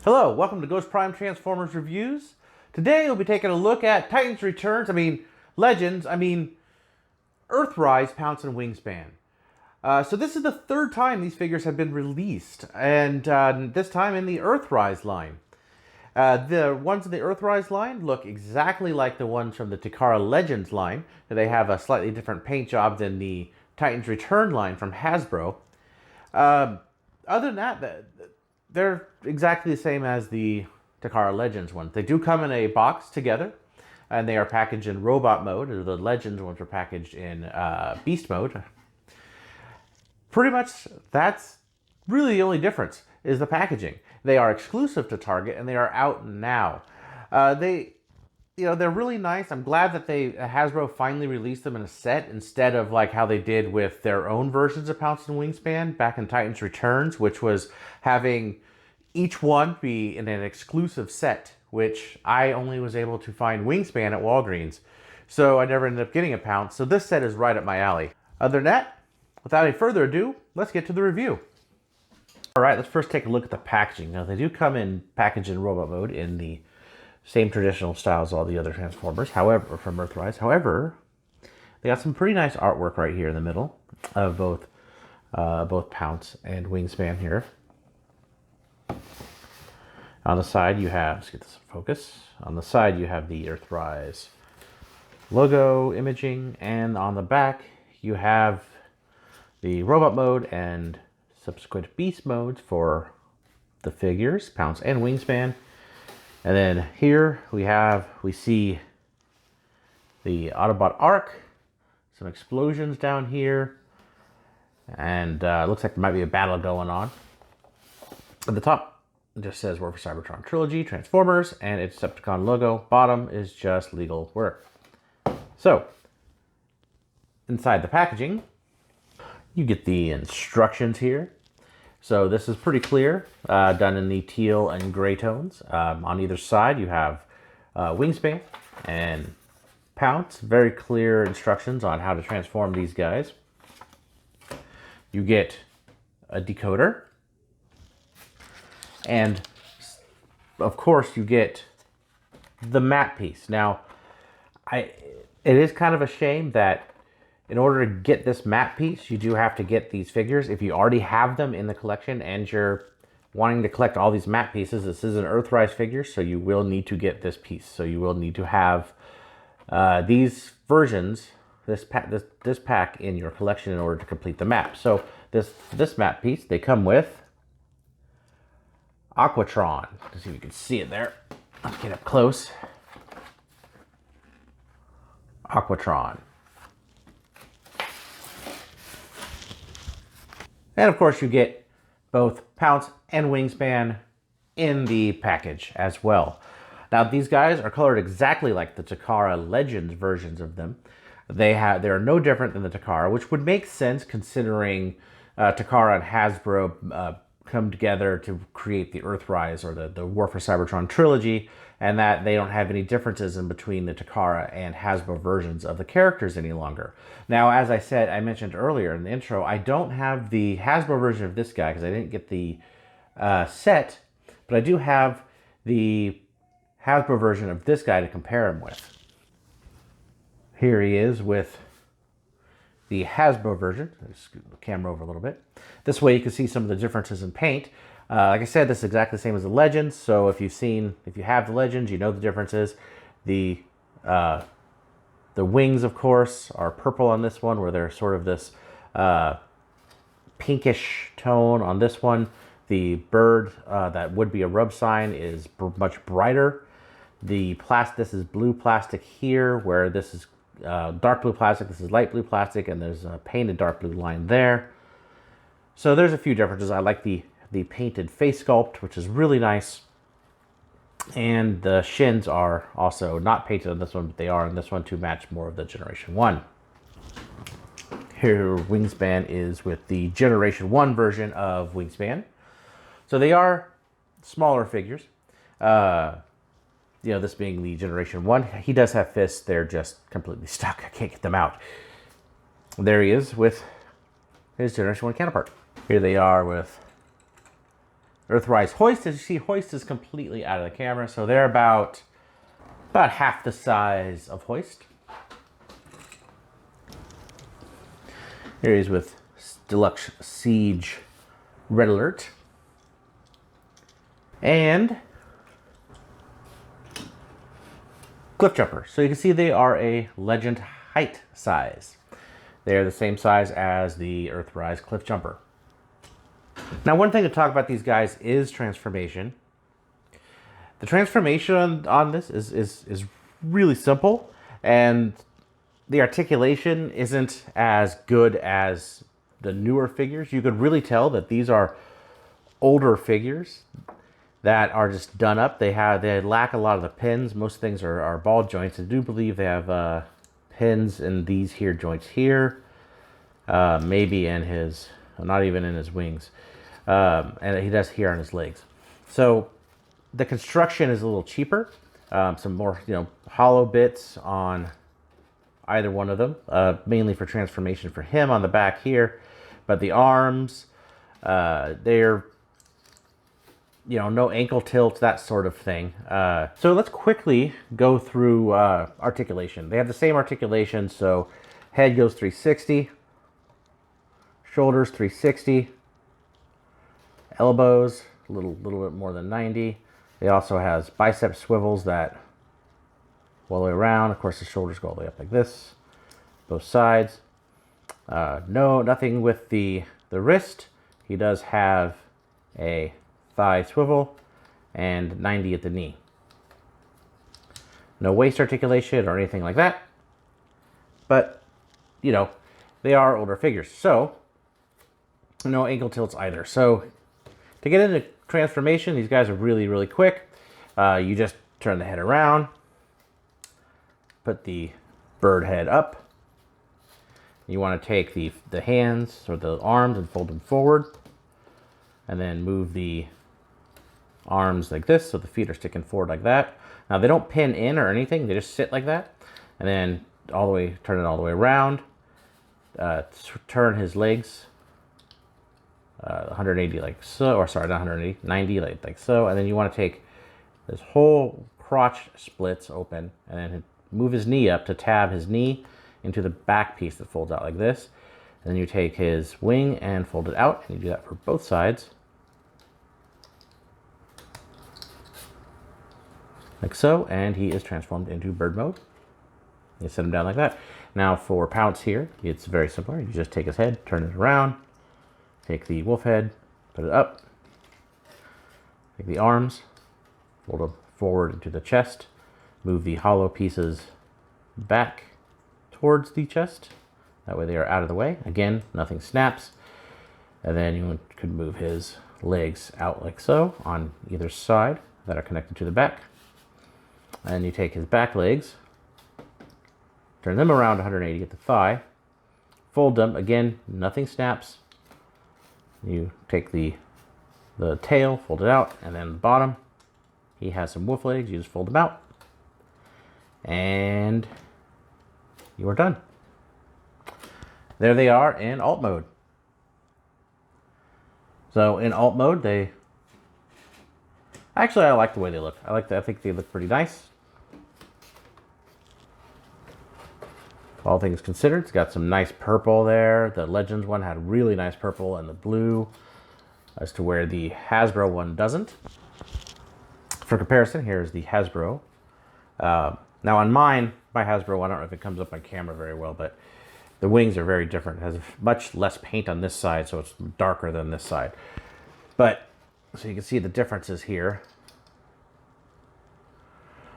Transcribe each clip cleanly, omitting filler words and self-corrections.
Hello, welcome to Ghost Prime Transformers Reviews. Today we'll be taking a look at Titans Returns, Legends, Earthrise Pounce and Wingspan. So this is the third time these figures have been released, and this time in the Earthrise line. The ones in the Earthrise line look exactly like the ones from the Takara Legends line. They have a slightly different paint job than the Titans Return line from Hasbro. Other than that, they're exactly the same as the Takara Legends ones. They do come in a box together, and they are packaged in robot mode. The Legends ones are packaged in beast mode. Pretty much, that's really the only difference, is the packaging. They are exclusive to Target, and they are out now. They're really nice. I'm glad that Hasbro finally released them in a set instead of like how they did with their own versions of Pounce and Wingspan back in Titans Returns, which was having each one be in an exclusive set, which I only was able to find Wingspan at Walgreens. So I never ended up getting a Pounce. So this set is right up my alley. Other than that, without any further ado, let's get to the review. All right, let's first take a look at the packaging. Now, they do come in packaged in robot mode in the same traditional style as all the other Transformers, however, from Earthrise. However, they got some pretty nice artwork right here in the middle of both Pounce and Wingspan here. On the side, you have, let's get this in focus. On the side, you have the Earthrise logo imaging, and on the back, you have the robot mode and subsequent beast modes for the figures, Pounce and Wingspan. And then here we see the Autobot Arc, some explosions down here, and it looks like there might be a battle going on. At the top, it just says War for Cybertron Trilogy, Transformers, and its Decepticon logo. Bottom is just legal work. So, inside the packaging, you get the instructions here. So this is pretty clear, done in the teal and gray tones. On either side, you have Wingspan and Pounce. Very clear instructions on how to transform these guys. You get a decoder. And, of course, you get the map piece. Now, it is kind of a shame that in order to get this map piece, you do have to get these figures. If you already have them in the collection and you're wanting to collect all these map pieces, this is an Earthrise figure, so you will need to get this piece. So you will need to have these versions, this pack in your collection in order to complete the map. So this map piece, they come with Aquatron. Let's see if you can see it there. Let's get up close. Aquatron. And of course you get both Pounce and Wingspan in the package as well. Now these guys are colored exactly like the Takara Legends versions of them. They are no different than the Takara, which would make sense considering Takara and Hasbro come together to create the Earthrise or the War for Cybertron trilogy, and that they don't have any differences in between the Takara and Hasbro versions of the characters any longer. Now, as I mentioned earlier in the intro, I don't have the Hasbro version of this guy because I didn't get the set, but I do have the Hasbro version of this guy to compare him with. Here he is with the Hasbro version. Let's scoot the camera over a little bit. This way you can see some of the differences in paint. Like I said, this is exactly the same as the Legends. So if you have the Legends, you know the differences. The wings, of course, are purple on this one, where they're sort of this pinkish tone on this one. The bird that would be a rub sign is much brighter. This is blue plastic here, where this is dark blue plastic, this is light blue plastic, and there's a painted dark blue line there. So there's a few differences. I like the painted face sculpt, which is really nice. And the shins are also not painted on this one, but they are on this one to match more of the Generation 1. Here, Wingspan is with the Generation 1 version of Wingspan. So they are smaller figures. This being the Generation 1. He does have fists. They're just completely stuck. I can't get them out. There he is with his Generation 1 counterpart. Here they are with Earthrise Hoist. As you see, Hoist is completely out of the camera, so they're about half the size of Hoist. Here he is with Deluxe Siege Red Alert. And Cliff Jumper. So you can see they are a Legend height size. They're the same size as the Earthrise Cliff Jumper. Now, one thing to talk about these guys is transformation. The transformation on this is really simple, and the articulation isn't as good as the newer figures. You could really tell that these are older figures that are just done up. They lack a lot of the pins. Most things are ball joints. I do believe they have pins in these here joints here, maybe in his, not even in his wings, and he does here on his legs. So the construction is a little cheaper. Some more, hollow bits on either one of them, mainly for transformation for him on the back here. But the arms, they're, no ankle tilt, that sort of thing. So let's quickly go through articulation. They have the same articulation, so head goes 360, shoulders 360, elbows a little bit more than 90. They also has bicep swivels that all the way around. Of course, the shoulders go all the way up like this, both sides. Nothing with the wrist. He does have a thigh swivel and 90 at the knee. No waist articulation or anything like that. But, they are older figures. So, no ankle tilts either. So, to get into transformation, these guys are really, really quick. You just turn the head around, put the bird head up. You want to take the hands or the arms and fold them forward, and then move the arms like this, so the feet are sticking forward like that. Now they don't pin in or anything; they just sit like that, and then turn it all the way around. Turn his legs 180 like so, or sorry, not 180, 90 like so, and then you want to take this whole crotch splits open, and then move his knee up to tab his knee into the back piece that folds out like this. And then you take his wing and fold it out, and you do that for both sides. Like so, and he is transformed into bird mode. You set him down like that. Now for Pounce here, it's very similar. You just take his head, turn it around, take the wolf head, put it up, take the arms, fold them forward into the chest, move the hollow pieces back towards the chest. That way they are out of the way. Again, nothing snaps. And then you could move his legs out like so on either side that are connected to the back. And you take his back legs, turn them around 180 at the thigh, fold them. Again, nothing snaps. You take the tail, fold it out, and then the bottom. He has some wolf legs. You just fold them out. And you are done. There they are in alt mode. So in alt mode, I like the way they look. I think they look pretty nice. All things considered, it's got some nice purple there. The Legends one had really nice purple and the blue, as to where the Hasbro one doesn't. For comparison, here's the Hasbro. Now on my Hasbro, I don't know if it comes up on camera very well, but the wings are very different. It has much less paint on this side, so it's darker than this side. But, so you can see the differences here.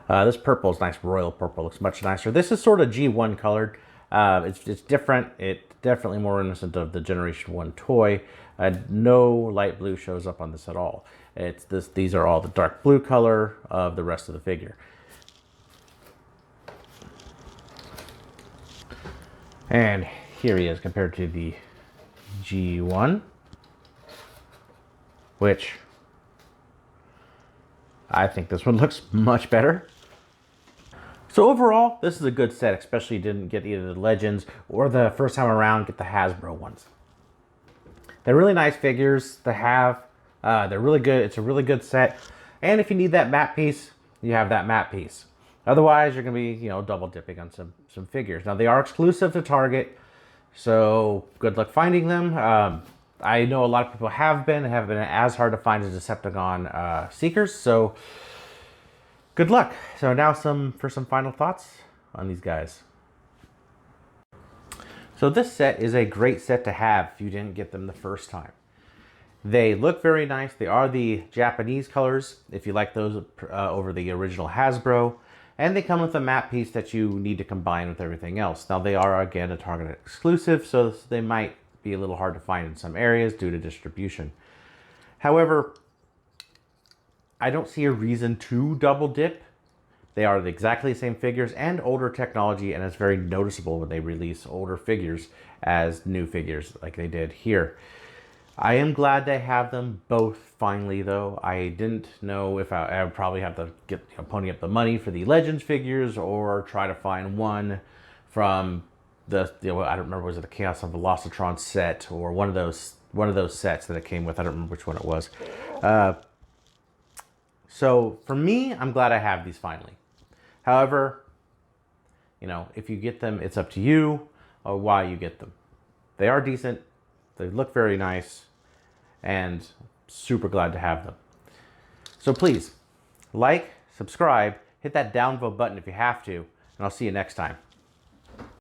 This purple is nice, royal purple, looks much nicer. This is sort of G1 colored. It's different. It's definitely more reminiscent of the Generation 1 toy. No light blue shows up on this at all. These are all the dark blue color of the rest of the figure. And here he is compared to the G1, which I think this one looks much better. So overall, this is a good set, especially if you didn't get either the Legends or the first time around, get the Hasbro ones. They're really nice figures to have They're really good. It's a really good set. And if you need that matte piece, you have that matte piece. Otherwise, you're going to be, double dipping on some figures. Now, they are exclusive to Target, so good luck finding them. I know a lot of people have been as hard to find as Decepticon Seekers, so good luck. So now for some final thoughts on these guys. So this set is a great set to have if you didn't get them the first time. They look very nice. They are the Japanese colors, if you like those over the original Hasbro. And they come with a matte piece that you need to combine with everything else. Now they are, again, a Target exclusive, so they might be a little hard to find in some areas due to distribution. However, I don't see a reason to double dip. They are exactly the same figures and older technology, and it's very noticeable when they release older figures as new figures like they did here. I am glad they have them both finally, though. I didn't know if I would probably have to get pony up the money for the Legends figures or try to find one from the I don't remember, was it the Chaos of Velocitron set or one of those sets that it came with. I don't remember which one it was. So for me, I'm glad I have these finally. However, if you get them, it's up to you or why you get them. They are decent. They look very nice, and super glad to have them. So please, like, subscribe, hit that downvote button if you have to, and I'll see you next time.